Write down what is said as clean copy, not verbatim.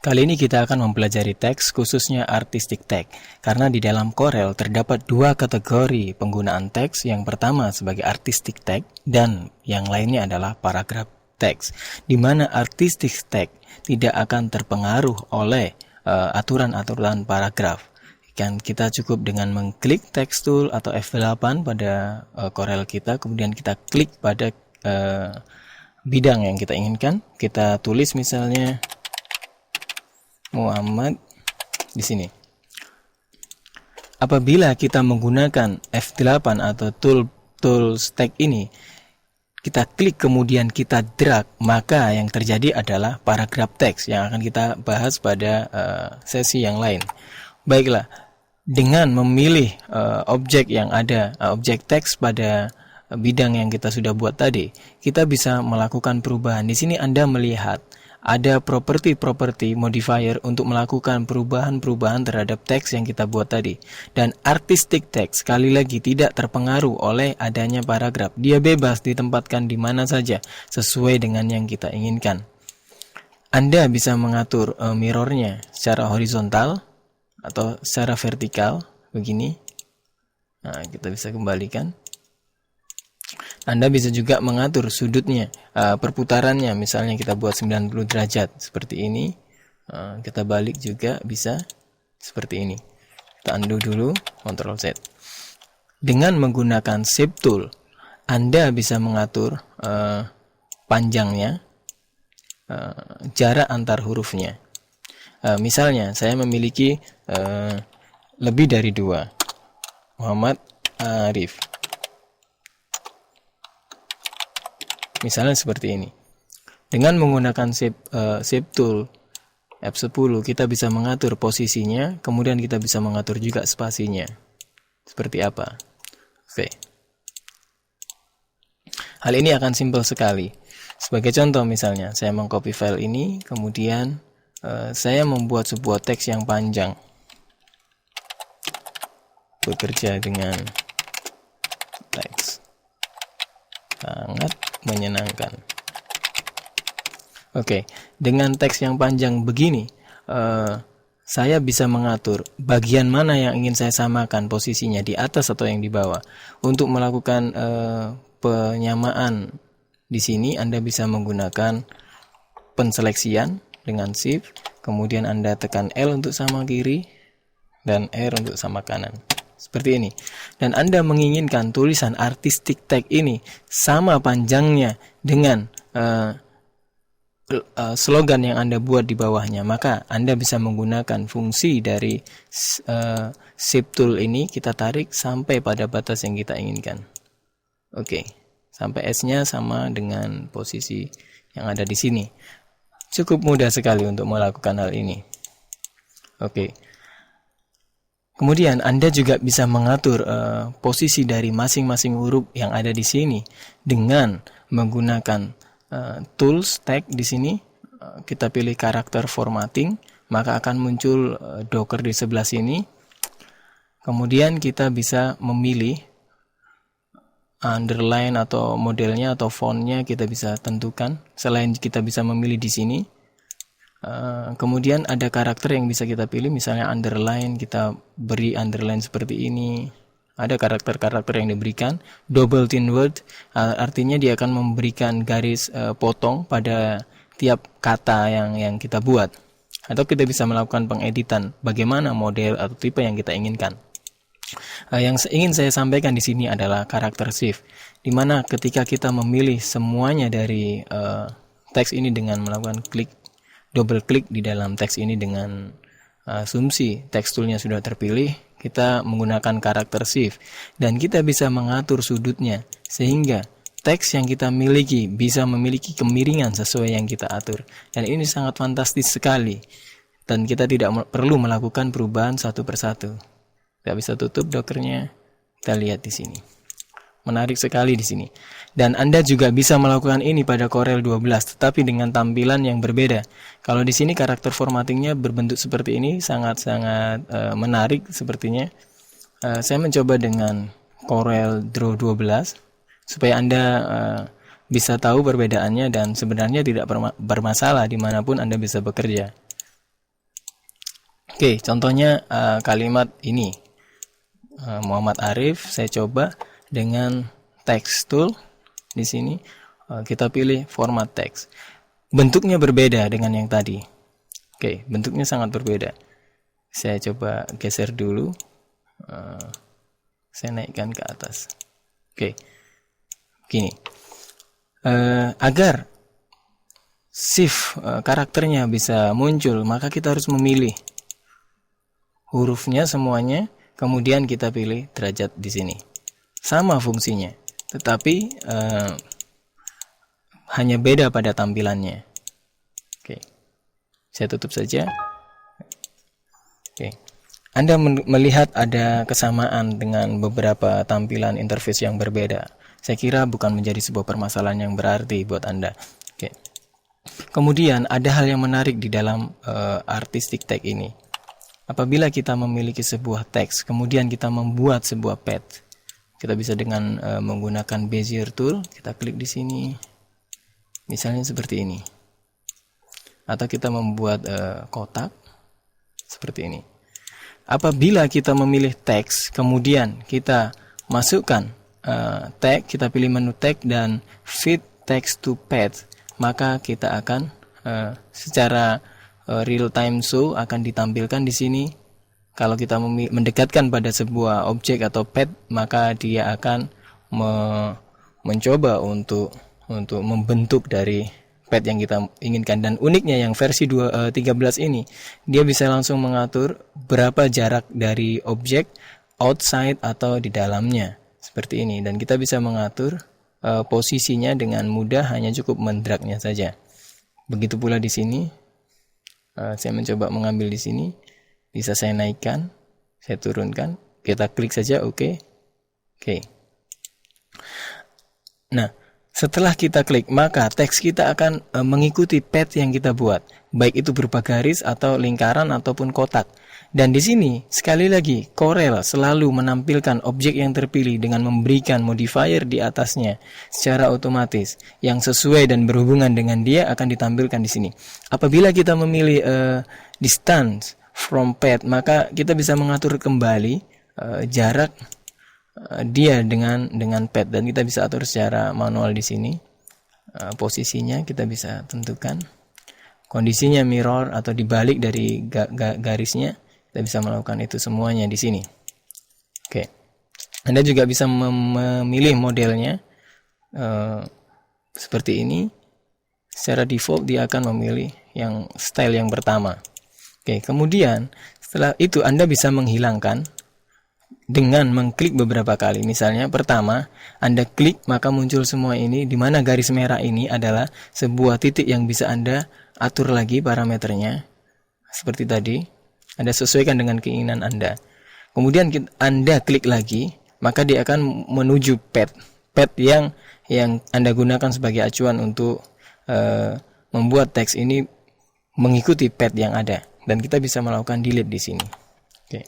Kali ini kita akan mempelajari teks, khususnya artistic tag, karena di dalam Corel terdapat dua kategori penggunaan teks. Yang pertama sebagai artistic tag dan yang lainnya adalah paragraph teks, di mana artistic tag tidak akan terpengaruh oleh aturan-aturan paragraf. Kan kita cukup dengan mengklik text tool atau F8 pada Corel kita, kemudian kita klik pada bidang yang kita inginkan. Kita tulis misalnya Muhammad di sini. Apabila kita menggunakan F8 atau tools tag ini, kita klik kemudian kita drag, maka yang terjadi adalah paragraph text yang akan kita bahas pada sesi yang lain. Baiklah, dengan memilih objek yang ada, objek teks pada bidang yang kita sudah buat tadi, kita bisa melakukan perubahan. Di sini Anda melihat ada properti modifier untuk melakukan perubahan-perubahan terhadap teks yang kita buat tadi. Dan artistic text sekali lagi tidak terpengaruh oleh adanya paragraf. Dia bebas ditempatkan di mana saja sesuai dengan yang kita inginkan. Anda bisa mengatur mirrornya secara horizontal atau secara vertikal begini. Nah, kita bisa kembalikan. Anda bisa juga mengatur sudutnya, perputarannya, misalnya kita buat 90 derajat seperti ini. Kita balik juga bisa seperti ini. Kita undo dulu, Ctrl Z. Dengan menggunakan Shape Tool, Anda bisa mengatur panjangnya, jarak antar hurufnya. Misalnya saya memiliki lebih dari 2, Muhammad Arif. Misalnya seperti ini. Dengan menggunakan shape tool F10, kita bisa mengatur posisinya, kemudian kita bisa mengatur juga spasinya. Seperti apa? Oke. Hal ini akan simpel sekali. Sebagai contoh misalnya, saya mengcopy file ini, kemudian saya membuat sebuah teks yang panjang. Bekerja dengan teks sangat menyenangkan. Oke, dengan teks yang panjang begini, saya bisa mengatur bagian mana yang ingin saya samakan posisinya, di atas atau yang di bawah. Untuk melakukan penyamaan di sini, Anda bisa menggunakan penseleksian dengan Shift, kemudian Anda tekan L untuk sama kiri dan R untuk sama kanan. Seperti ini. Dan Anda menginginkan tulisan artistic tag ini sama panjangnya dengan slogan yang Anda buat di bawahnya, maka Anda bisa menggunakan fungsi dari Shape Tool ini, kita tarik sampai pada batas yang kita inginkan. Oke, sampai S-nya sama dengan posisi yang ada di sini. Cukup mudah sekali untuk melakukan hal ini. Oke. Kemudian Anda juga bisa mengatur posisi dari masing-masing huruf yang ada di sini dengan menggunakan tools tag di sini. Kita pilih karakter formatting, maka akan muncul Docker di sebelah sini. Kemudian kita bisa memilih underline atau modelnya atau fontnya, kita bisa tentukan. Selain kita bisa memilih di sini, kemudian ada karakter yang bisa kita pilih, misalnya underline, kita beri underline seperti ini. Ada karakter-karakter yang diberikan. Double thin word, artinya dia akan memberikan garis potong pada tiap kata yang kita buat. Atau kita bisa melakukan pengeditan bagaimana model atau tipe yang kita inginkan. Yang ingin saya sampaikan di sini adalah karakter shift, di mana ketika kita memilih semuanya dari teks ini dengan melakukan double klik di dalam teks ini dengan asumsi teksturnya sudah terpilih, kita menggunakan karakter shift dan kita bisa mengatur sudutnya sehingga teks yang kita miliki bisa memiliki kemiringan sesuai yang kita atur. Dan ini sangat fantastis sekali dan kita tidak perlu melakukan perubahan satu persatu. Kita bisa tutup Dockernya, kita lihat di sini. Menarik sekali di sini. Dan Anda juga bisa melakukan ini pada Corel 12, tetapi dengan tampilan yang berbeda. Kalau di sini karakter formattingnya berbentuk seperti ini, sangat-sangat menarik sepertinya. Saya mencoba dengan Corel Draw 12 supaya Anda bisa tahu perbedaannya dan sebenarnya tidak bermasalah dimanapun Anda bisa bekerja. Oke, contohnya kalimat ini, Muhammad Arif. Saya coba dengan text tool di sini. Kita pilih format text. Bentuknya berbeda dengan yang tadi. Oke, bentuknya sangat berbeda. Saya coba geser dulu. Saya naikkan ke atas. Oke, gini. Agar shift karakternya bisa muncul, maka kita harus memilih hurufnya semuanya, kemudian kita pilih derajat di sini. Sama fungsinya, tetapi hanya beda pada tampilannya. Oke, saya tutup saja. Oke, Anda melihat ada kesamaan dengan beberapa tampilan interface yang berbeda. Saya kira bukan menjadi sebuah permasalahan yang berarti buat Anda. Oke. Kemudian ada hal yang menarik di dalam artistic tag ini. Apabila kita memiliki sebuah teks, kemudian kita membuat sebuah path, kita bisa dengan menggunakan Bezier tool. Kita klik di sini, misalnya seperti ini, atau kita membuat kotak seperti ini. Apabila kita memilih teks, kemudian kita masukkan tag, kita pilih menu tag dan fit text to path, maka kita akan secara real time show akan ditampilkan di sini. Kalau kita mendekatkan pada sebuah objek atau path, maka dia akan mencoba untuk membentuk dari path yang kita inginkan. Dan uniknya yang versi 13 ini, dia bisa langsung mengatur berapa jarak dari objek outside atau di dalamnya seperti ini, dan kita bisa mengatur posisinya dengan mudah, hanya cukup mendragnya saja. Begitu pula di sini. Saya mencoba mengambil di sini, bisa saya naikkan, saya turunkan, kita klik saja oke. Nah, setelah kita klik, maka teks kita akan mengikuti path yang kita buat, baik itu berupa garis atau lingkaran ataupun kotak. Dan di sini sekali lagi Corel selalu menampilkan objek yang terpilih dengan memberikan modifier di atasnya secara otomatis yang sesuai dan berhubungan dengan dia akan ditampilkan di sini. Apabila kita memilih distance from path, maka kita bisa mengatur kembali jarak dia dengan path, dan kita bisa atur secara manual di sini. Posisinya kita bisa tentukan, kondisinya mirror atau dibalik dari garisnya. Kita bisa melakukan itu semuanya di sini. Oke. Anda juga bisa memilih modelnya seperti ini. Secara default dia akan memilih yang style yang pertama. Oke, kemudian setelah itu Anda bisa menghilangkan dengan mengklik beberapa kali. Misalnya pertama, Anda klik maka muncul semua ini, di mana garis merah ini adalah sebuah titik yang bisa Anda atur lagi parameternya. Seperti tadi, Anda sesuaikan dengan keinginan Anda. Kemudian Anda klik lagi, maka dia akan menuju path yang Anda gunakan sebagai acuan untuk membuat teks ini mengikuti path yang ada, dan kita bisa melakukan delete di sini. Oke.